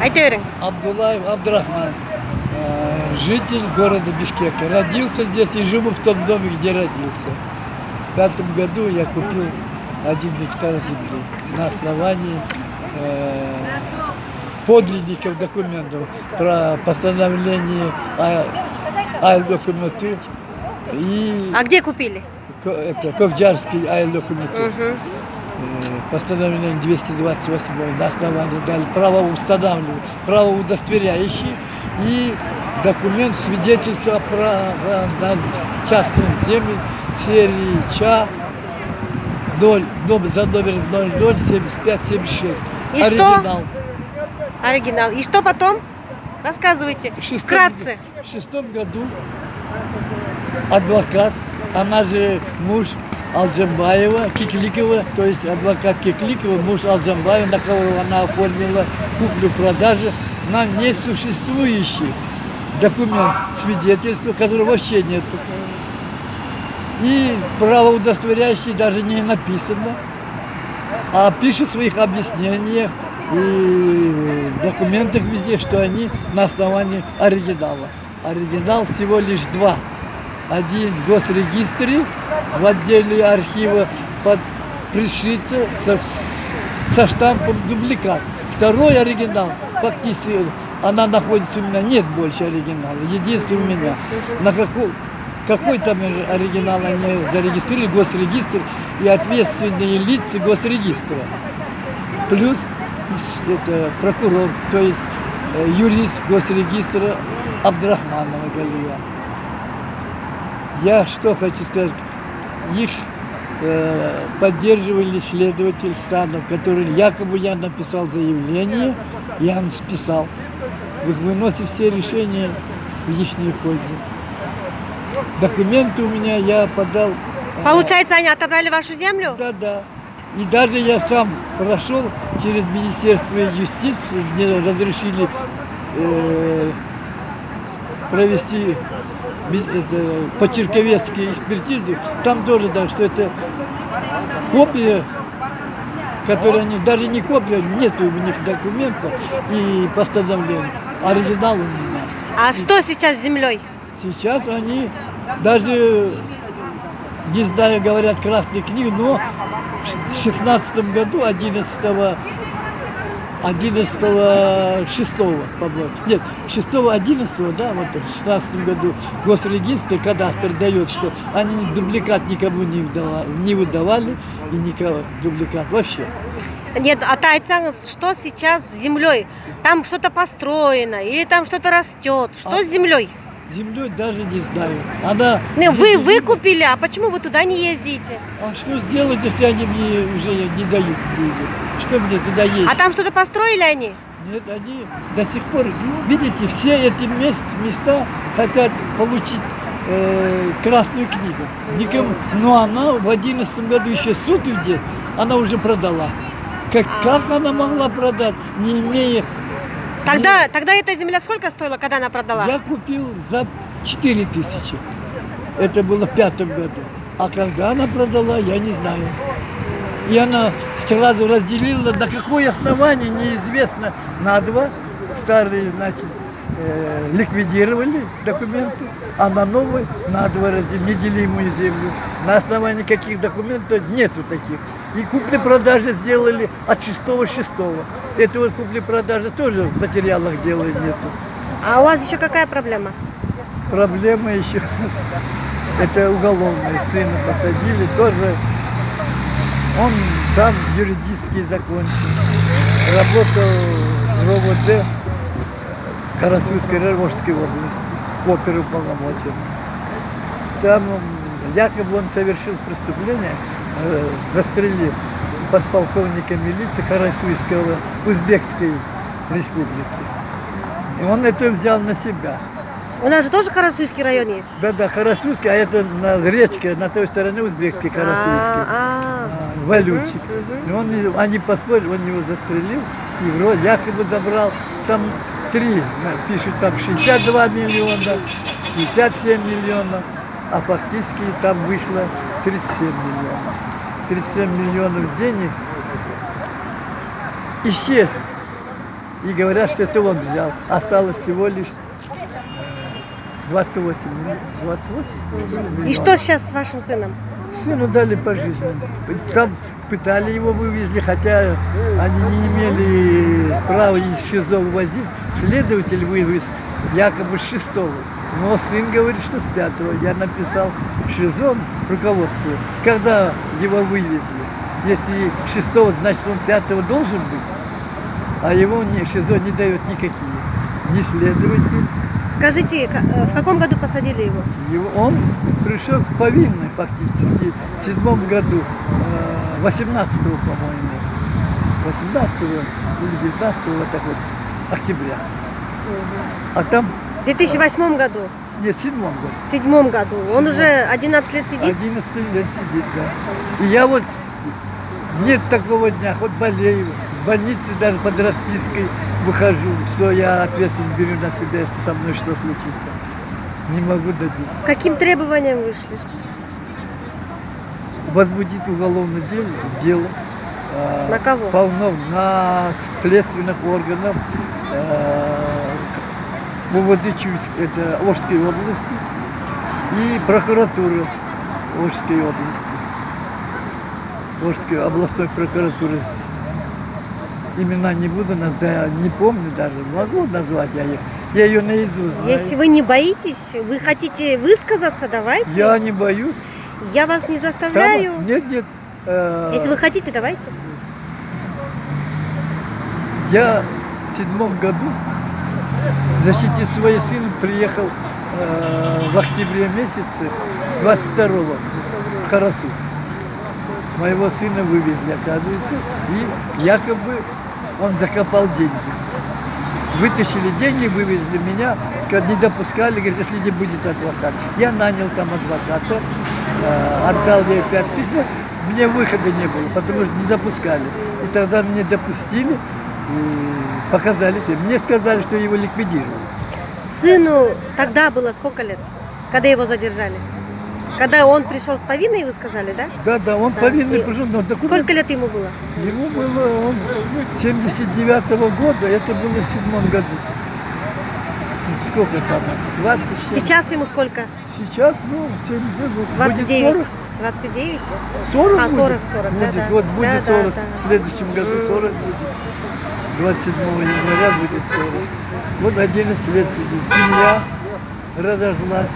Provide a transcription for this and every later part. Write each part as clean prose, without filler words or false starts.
Ayta berіңіз. Абдулаев Абдрахман, житель города Бишкека. Родился здесь и живу в том доме, где родился. В 5-м году я купил 1 гектар земли на основании подлинников документов про постановление айлдокументы и А где купили? это Ковджарский айлдокументы. Постановление 228 на основании дали право устанавливать, право удостоверяющий и документ свидетельства о праве на частную землю серии ЧА 0, за номером 007576. И Оригинал. Оригинал. И что потом? Рассказывайте. Вкратце. В 6-м году адвокат, она же муж Алжамбаева, Кикликова, то есть адвокат Кикликова, муж Алжамбаева, на кого она оформила куплю-продажу на несуществующий документ свидетельства, которого вообще нет. И правоудостоверяющий даже не написано, а пишет в своих объяснениях и документах везде, что они на основании оригинала. Оригинал всего лишь 2. Один в госрегистре, в отделе архива пришито со штампом дубликат. Второй оригинал, фактически, она находится у меня, нет больше оригинала, единственный у меня. На какой там оригинал они зарегистрировали, госрегистр и ответственные лица госрегистра. Плюс это прокурор, то есть юрист госрегистра Абдрахманова Галия. Я что хочу сказать, их поддерживали следователь Станов, который якобы я написал заявление, я списал. Выносит все решения в их пользу. Документы у меня я подал. Получается, они отобрали вашу землю? Да. И даже я сам прошел через Министерство юстиции, мне разрешили провести по-черковецкой экспертизу. Там тоже, да, что это копия, которые они, даже не копия, нету у них документов и постановлений. Оригинал у меня. А что сейчас с землей? Сейчас они даже, не знаю, говорят, красной книги, но в 16 году, 11-6, по-моему, нет, 6-11, да, вот в 16 году госрегистр, кадастр дает, что они дубликат никому не выдавали, и никого дубликат вообще. Нет, айтсаңыз, что сейчас с землей? Там что-то построено, или там что-то растет? Что с землей? Землей даже не знаю. Она... Вы купили, а почему вы туда не ездите? А что сделать, если они мне уже не дают деньги? Что мне туда ездить? А там что-то построили они? Нет, они до сих пор, видите, все эти места хотят получить красную книгу. Никому. Но она в 11 году еще суд идет, она уже продала. Как она могла продать, не имея... Тогда эта земля сколько стоила, когда она продала? Я купил за 4000. Это было в 5-м году. А когда она продала, я не знаю. И она сразу разделила, на какое основание, неизвестно, на 2. Старые, значит, ликвидировали документы, а на новые на 2 разделили неделимую землю. На основании каких документов нету таких. И купли-продажи сделали от 6-6. Это вот купли-продажи тоже в материалах дела нету. А у вас еще какая проблема? Проблема еще, это уголовная. Сына посадили, тоже он сам юридически закончил. Работал в РОВД Карасуйской Рожской области, оперуполномочен. Там якобы он совершил преступление, застрелил подполковника милиции Карасуйского Узбекской республики. И он это взял на себя. У нас же тоже Карасуйский район есть? Да, Карасуйский, а это на речке, на той стороне Узбекский Карасуйский. Валютчик. И они поспорили, он его застрелил, и вроде якобы забрал. Там 3, пишут, там 62 миллиона, 57 миллионов, а фактически там вышло 37 миллионов. 37 миллионов денег исчез и говорят, что это он взял. Осталось всего лишь 28 миллионов. И что сейчас с вашим сыном? Сыну дали пожизненно. Там пытали его, вывезли, хотя они не имели права из ШИЗО вывозить. Следователь вывез якобы с 6-го. Но сын говорит, что с 5-го. Я написал ШИЗО руководству, когда его вывезли. Если 6-го, значит он 5-го должен быть. А его ШИЗО не дает никакие. Ни следователь. Скажите, в каком году посадили его? Он пришел с повинной фактически в 7 году, 18-го, по-моему, 18-го или 19-го, вот так вот, октября. А там... В 2008 году? Нет, в 7 году. В 7 году. Он уже 11 лет сидит? 11 лет сидит, да. И я вот, нет такого дня, хоть болею, с больницы даже под распиской выхожу, что я ответственность беру на себя, если со мной что случится. Не могу добиться. С каким требованием вышли? Возбудить уголовное дело. На кого? Полно, на следственных органов УВД это Ожской области и прокуратуры Ожской области. Ожской областной прокуратуры. Имена не буду, да, не помню даже, могу назвать я их. Я ее наизусть знаю. Если вы не боитесь, вы хотите высказаться, давайте. Я не боюсь. Я вас не заставляю. Там, нет. Если вы хотите, давайте. Я в 7 году защитить своего сына приехал в октябре месяце 22-го в Карасу. Моего сына вывезли, оказывается, и якобы он закопал деньги. Вытащили деньги, вывезли меня, сказали, не допускали, говорят, если не будет адвокат. Я нанял там адвоката, отдал ей 5 тысяч, но мне выхода не было, потому что не допускали. И тогда меня допустили, и показали себе. Мне сказали, что его ликвидировали. Сыну тогда было сколько лет, когда его задержали? Когда он пришел с повинной, вы сказали, да? Да, он повинный пришел. Но сколько лет ему было? Ему было, он 79-го года, это было в 7 году. Сколько там? 27. Сейчас ему сколько? Сейчас, 70, 29. Будет 40. 29? 40 а, 40, будет? 40, будет, да. Вот будет Да, 40, да. в следующем году 40 будет. 27 января будет 40. Вот 11 лет сидит. Семья разошлась.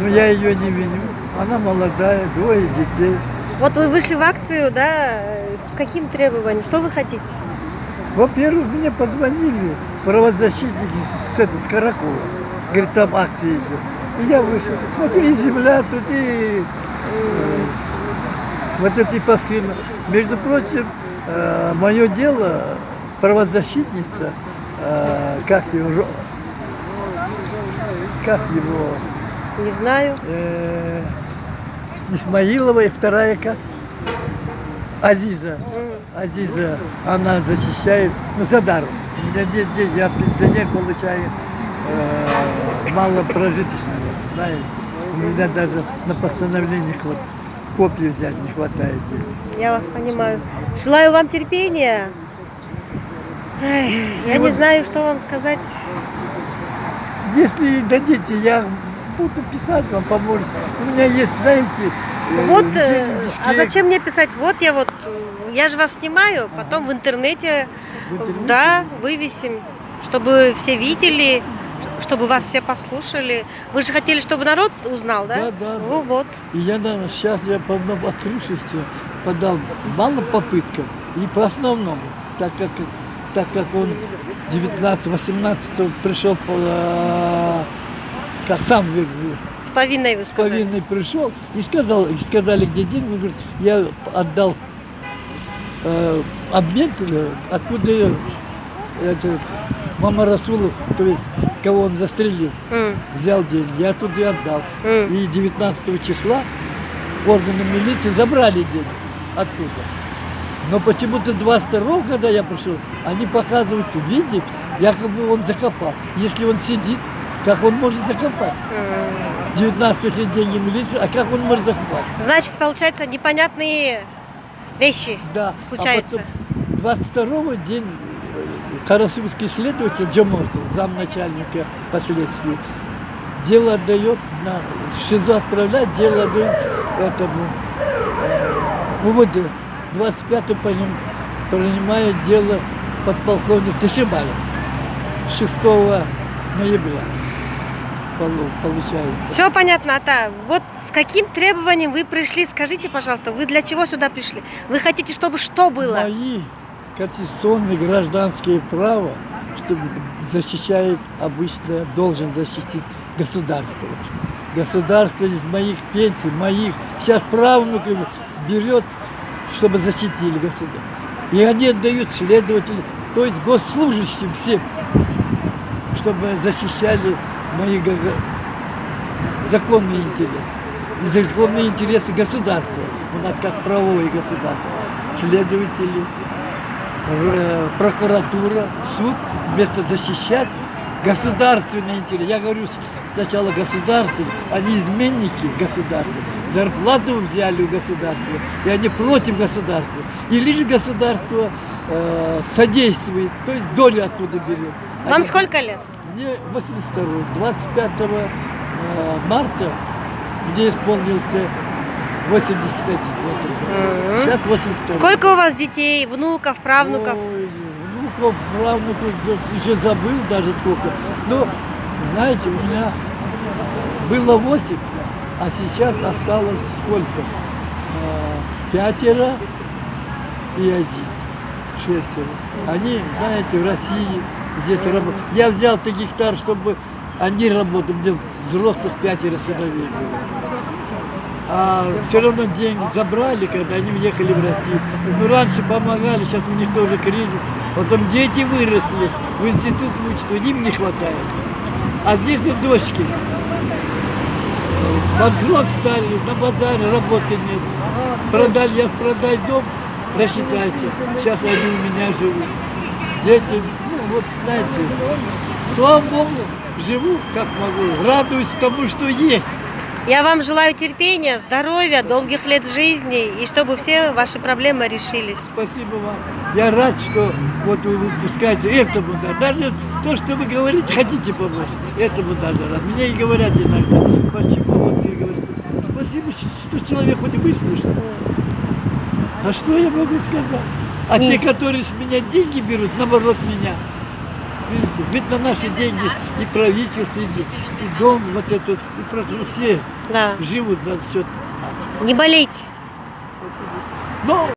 Но я ее не виню. Она молодая, 2 детей. Вот вы вышли в акцию, да, с каким требованием? Что вы хотите? Во-первых, мне позвонили правозащитники с Каракова. Говорит, там акция идет. И я вышел. Смотри, земля тут и вот это и посыльно. Между прочим, мое дело, правозащитница, как его, Не знаю. Исмаилова и вторая как? Азиза. Азиза, она защищает, за даром. У меня нет денег, я пенсионер, получаю мало прожиточного, знаете. У меня даже на постановлениях копии взять не хватает денег. Я вас понимаю. Желаю вам терпения. Я не знаю, что вам сказать. Если дадите, я буду писать вам, поможет. У меня есть, знаете, Вот, а зачем мне писать? Я же вас снимаю, потом в интернете, да, вывесим, чтобы все видели, чтобы вас все послушали. Вы же хотели, чтобы народ узнал, да? Да. Ну вот. И сейчас я по открывшись подал мало попыткам и по основному, так как он 19-18 пришел, как сам С повинной вы с сказали. повинной пришел и сказали, где деньги. Он говорит, я отдал обмен, откуда Мама Расулов, то есть кого он застрелил, взял деньги, я оттуда и отдал. И 19 числа органы милиции забрали деньги оттуда. Но почему-то 22-го, когда я пришел, они показывают в виде, якобы он закопал. Если он сидит, как он может закопать? 19 если деньги милиции, а как он может закопать? Значит, получается, непонятные вещи Да. случаются. А потом 22-го день Харасурский следователь Джамортов, замначальника последствий, дело отдает, в ШИЗО отправляет, дело отдает этому УВД. 25-й принимает дело подполковник Тышибаев 6 ноября. Получается. Все понятно, Ата. Вот с каким требованием вы пришли? Скажите, пожалуйста, вы для чего сюда пришли? Вы хотите, чтобы что было? Мои конституционные гражданские права, чтобы защищает обычно, должен защитить государство. Государство из моих пенсий, моих, сейчас правнуков берет, чтобы защитили государство. И они отдают следователям, то есть госслужащим всем, чтобы защищали мои законные интересы. И законные интересы государства. У нас как правовое государство. Следователи, прокуратура, суд вместо защищать государственные интересы. Я говорю сначала государственные, они изменники государства. Зарплату взяли у государства, и они против государства. И лишь государство содействует, то есть долю оттуда берет. Вам сколько лет? Мне 82-й, 25 марта, где исполнился 81. Вот, сейчас 82. Сколько у вас детей, внуков, правнуков? Ой, внуков, правнуков, уже забыл даже сколько. Но, знаете, у меня было 8, а сейчас осталось сколько? 5 и 1. 6. Они, знаете, в России здесь работают. Я взял гектар, чтобы они работали. Мне взрослых 5 сыновей было. А все равно деньги забрали, когда они уехали в Россию. Ну, раньше помогали, сейчас у них тоже кризис. Потом дети выросли, в институт учатся, им не хватает. А здесь и дочки. Банкрот стали, на базаре работы нет. Продай дом, рассчитайся. Сейчас они у меня живут. Дети, ну вот знаете, слава Богу, живу как могу, радуюсь тому, что есть. Я вам желаю терпения, здоровья, долгих лет жизни, и чтобы все ваши проблемы решились. Спасибо вам. Я рад, что вот вы выпускаете этому, даже то, что вы говорите, хотите помочь, этому даже рад. Мне и говорят иногда, почему вот ты говоришь, спасибо, что человек хоть выслушал. А что я могу сказать? А те, которые с меня деньги берут, наоборот меня. Видите, ведь на наши деньги и правительство, и дом вот этот, и просто все живут за счет нас. Не болейте. Но